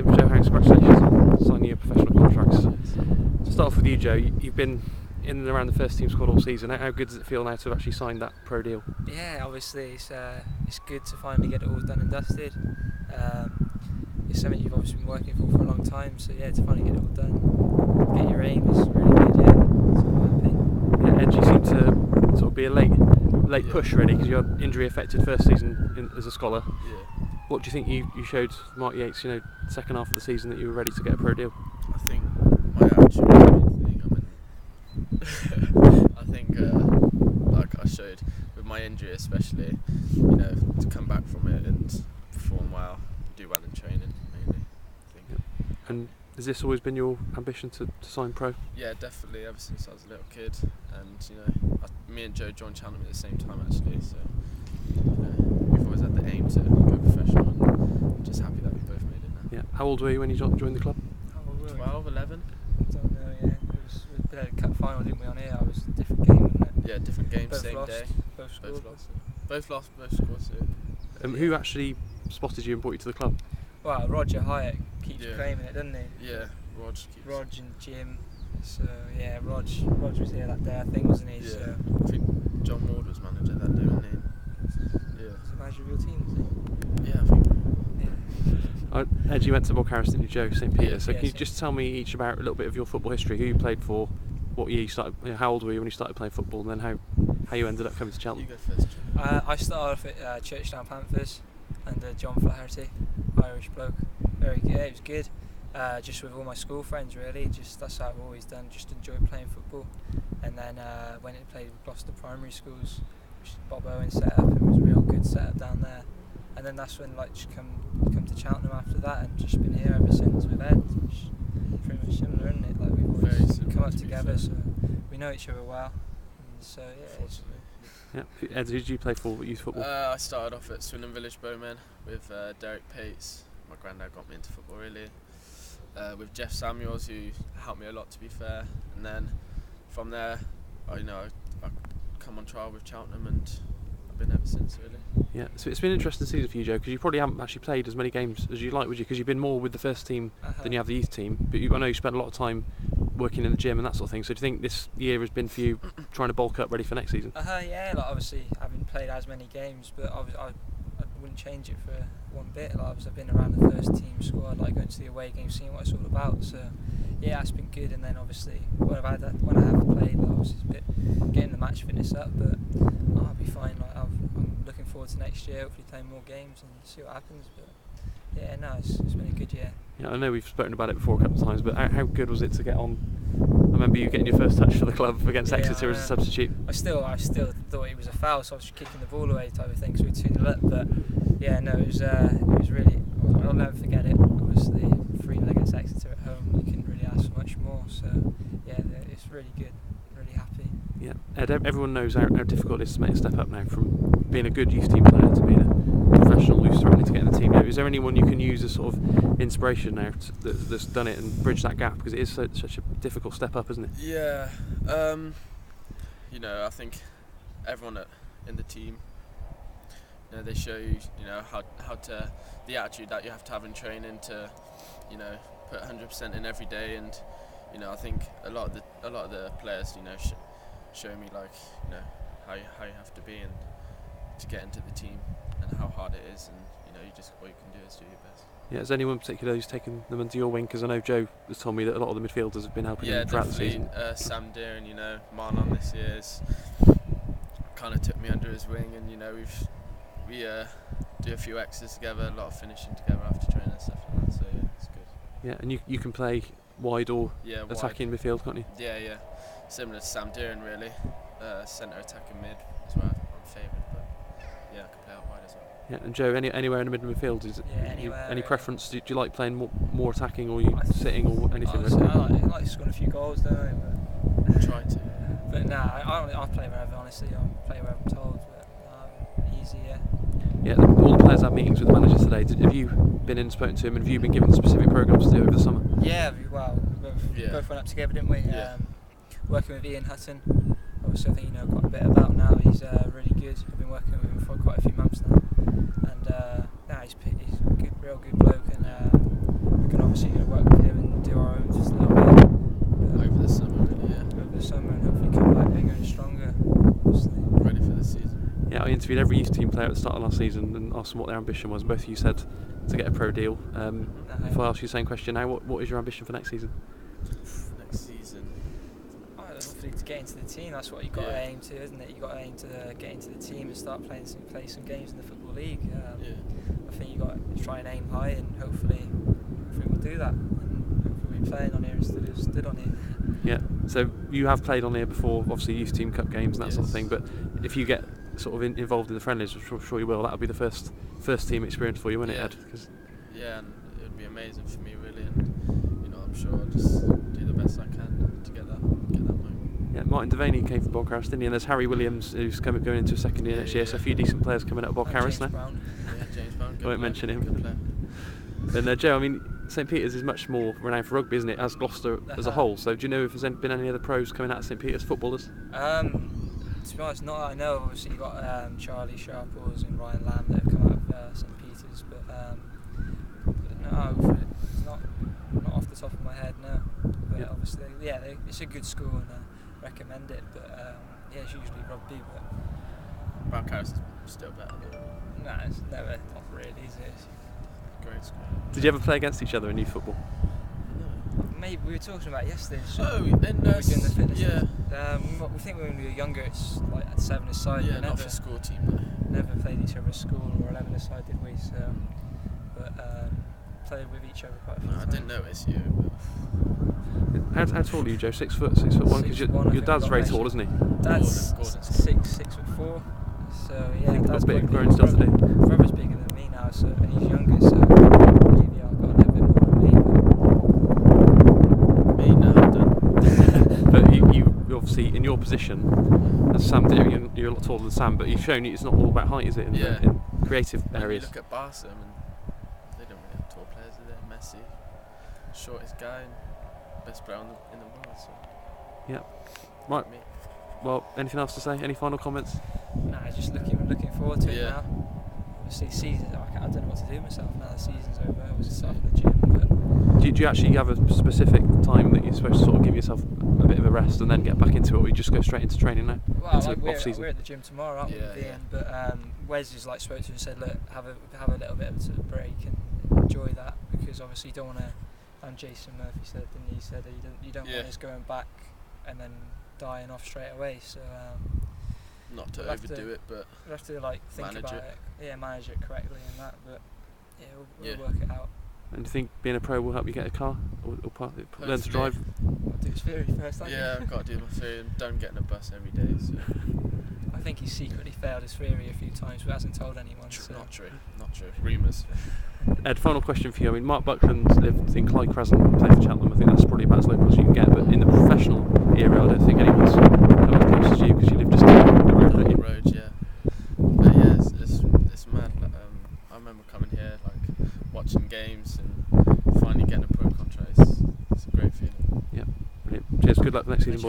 brilliant, Joe. Congratulations on signing your professional contracts. To start off with you, Joe, you've been in and around the first team squad all season. How good does it feel now to have actually signed that pro deal? Yeah, obviously it's good to finally get it all done and dusted. It's something you've obviously been working for a long time, so yeah, to finally get it all done, get your aim is really good. Yeah, so I'm happy. Yeah, Ed, you seem to sort of be a late push really, because you're injury affected first season as a scholar. Yeah. What do you think you showed Mark Yates, second half of the season, that you were ready to get a pro deal? I think my attitude was the main thing. I think like I showed with my injury especially, to come back from it and perform well, do well in training mainly. I think. Yep. And has this always been your ambition to sign pro? Yeah, definitely, ever since I was a little kid. And me and Joe joined Cheltenham at the same time actually, so we've always had the aim to go professional, and I'm just happy that we both made it now. Yeah. How old were you when you joined the club? 12, 11? I don't know, yeah. We played a cup final, didn't we, on here? It was a different game, wasn't it? Yeah, different game, Both same lost, day. both scored. Both lost, both scored. So. Who actually spotted you and brought you to the club? Well, Roger Hyatt keeps Yeah. claiming it, doesn't he? Yeah, Rog keeps. Rog and Jim. So yeah, Rog was here that day, I think, wasn't he? Yeah. So, I think John Ward was manager that day, wasn't he? Yeah. was the manager of your team, was he? Yeah, I think. Ed, you went to Bucharest, didn't you, Joe? St. Peter. Yeah. So Yeah, can you St. just tell me each about a little bit of your football history? Who you played for? What year you started? How old were you when you started playing football? And then how you ended up coming to You Cheltenham? go first, Joe. I started off at Cheltenham Panthers under John Flaherty, Irish bloke. Very good. It was good. Just with all my school friends, really. Just that's how I've always done. Just enjoyed playing football. And then went and played with Gloucester Primary Schools, which Bob Owen set up, and it was a real good setup down there. And then that's when just come to Cheltenham after that, and just been here ever since with Ed. Which pretty much similar, isn't it? Like we've Very always similar, come up to be together, fair. so we know each other well. And so yeah, it's, Yeah. Ed, who did you play for youth football? I started off at Swindon Village Bowmen with Derek Pates. My granddad got me into football really. With Jeff Samuels, who helped me a lot, to be fair. And then from there, I come on trial with Cheltenham, and I've been ever since really. Yeah. So it's been an interesting season for you, Joe, because you probably haven't actually played as many games as you'd like, would you? Because you've been more with the first team than you have the youth team. But I know you spent a lot of time working in the gym and that sort of thing. So do you think this year has been for you trying to bulk up, ready for next season? Yeah, like obviously I haven't played as many games, but I wouldn't change it for one bit. Like obviously I've been around the first team squad, like going to the away games, seeing what it's all about. So yeah, it's been good. And then obviously when I have played, like, obviously it's a bit getting the match fitness up, but I'll be fine. Like I'm looking forward to next year, hopefully playing more games and see what happens. But yeah, no, it's been a good year. Yeah, I know we've spoken about it before a couple of times, but how good was it to get on? I remember you getting your first touch for the club against Exeter as a substitute. I still thought it was a foul, so I was just kicking the ball away type of thing, so we 2-0 up. But yeah, no, it was really. I'll never forget it. Obviously, 3-0 against Exeter at home, you couldn't really ask for much more. So yeah, it's really good. Really happy. Yeah, Ed, everyone knows how difficult it is to make a step up now from being a good youth team player to being a professional who's threatening to get in the team. Is there anyone you can use as sort of inspiration now that's done it and bridged that gap? Because it is such a difficult step up, isn't it? Yeah, I think everyone in the team, they show you, how to the attitude that you have to have in training to, put 100% in every day, and I think a lot of the players, show me how you have to be and to get into the team and how hard it is, and you just what you can do is do your best. Yeah, is anyone in particular who's taken them under your wing? Because I know Joe has told me that a lot of the midfielders have been helping him throughout the season. Sam Deering, Marlon this year's kind of took me under his wing, and we do a few extras together, a lot of finishing together after training and stuff like that. So yeah, it's good. Yeah, and you can play wide or attacking midfield, can't you? Yeah. Similar to Sam Deering, really. Centre attacking mid is where I'm favoured, but yeah, I can play out wide as well. Yeah, and Joe, anywhere in the middle of the midfield, Anywhere. Any preference? Do you like playing more attacking, or you sitting, or anything? I like scoring a few goals, don't I? But Try to. But nah, I play wherever. Honestly, I'll play wherever I'm told. But easy, yeah. Yeah, all the players had meetings with the manager today. Have you been in, spoken to him, and have you been given specific programmes to do over the summer? Yeah, we both went up together, didn't we? Yeah. Working with Ian Hutton, obviously I think you know quite a bit about now. He's really good. I've been working with him for quite a few months now, and he's a good, real good bloke, and we're I interviewed every youth team player at the start of last season and asked them what their ambition was. Both of you said to get a pro deal. If I ask you the same question now, what is your ambition for next season? Next season, Hopefully to get into the team. That's what you got to aim to, isn't it? You got to aim to get into the team and start play some games in the football league. I think you got to try and aim high, and hopefully we'll do that. And hopefully we're playing on here instead of stood on here. Yeah. So you have played on here before, obviously youth team cup games and that sort of thing. But if you get sort of involved in the friendlies, which I'm sure you will, that'll be the first team experience for you, won't it, Ed? Yeah, and it would be amazing for me, really. And I'm sure I'll just do the best I can to get that moment. Yeah, Martin Devaney came from Bog Harris, didn't he? And there's Harry Williams, who's going into a second year next year. So a few decent players coming out of Bog Harris now. Brown. Yeah, James Brown. I won't mention him. And Joe, I mean, St Peter's is much more renowned for rugby, isn't it, as Gloucester as a whole? So do you know if there's been any other pros coming out of St Peter's, footballers? To be honest, not that I know. Obviously, you've got Charlie Sharples and Ryan Lamb that have come out of St Peter's, but no, it's not off the top of my head, no. But obviously, it's a good school and I recommend it. But it's usually rugby. But Bog Harris is still better. Nah, it's never, not really, is it? It's great school. Did you ever play against each other in youth football? Maybe we were talking about it yesterday. In we were doing the fitness. Yeah. We think when we were younger, it's like at 7-a-side. Yeah, not for school team. Never played each other at school or 11-a-side, did we? So, but played with each other quite a few times. I didn't notice you. How tall are you, Joe? 6 foot 1? Because your dad's very tall, isn't he? Dad's Gordon's 6'4". So yeah, You've got Dad's a bit of quite growing big. still to do. Brother's bigger than me now, so and he's younger, so maybe I've got a little bit more than me. Me now, I don't. But you obviously, in your position, as Sam did, you're a lot taller than Sam, but you've shown it's not all about height, is it? In creative areas. You look at Barca, and they don't really have tall players, do they? Messi, shortest guy, and best player in the world. So. Yeah. Right. Me. Well, anything else to say? Any final comments? Nah, just looking forward to it Yeah. now. Obviously, season. I don't know what to do myself now. The season's over. I was starting the gym, but Do you actually have a specific time that you're supposed to sort of give yourself a bit of a rest and then get back into it, or you just go straight into training now? well, into we're at the gym tomorrow, aren't we? Yeah, yeah. But Wes is like spoke to and said, look, have a little bit of a break and enjoy that, because obviously you don't want to. And Jason Murphy said, didn't he? He said you don't want us going back and then dying off straight away. So Not to we'll have overdo it, but we'll have to like think manage about it. Yeah, manage it correctly and that. But yeah, we'll Yeah. work it out. And do you think being a pro will help you get a car or learn to drive? I'll do his theory first. yeah, I've got to do my theory and don't get in a bus every day. So. I think he's secretly failed his theory a few times, but hasn't told anyone. So. Not true. Rumours. Ed, final question for you. I mean, Mark Buckland lived in Clyde Crescent, played for Cheltenham. I think that's probably about as local as you can get. But in the professional era, I don't think anyone's come as close as you, because you live just down the road, don't you? Road, yeah. But yeah, it's mad. Like, I remember coming here, like watching games and finally getting a pro contract. It's a great feeling. Yeah, brilliant. Cheers. Good luck for next season, boys.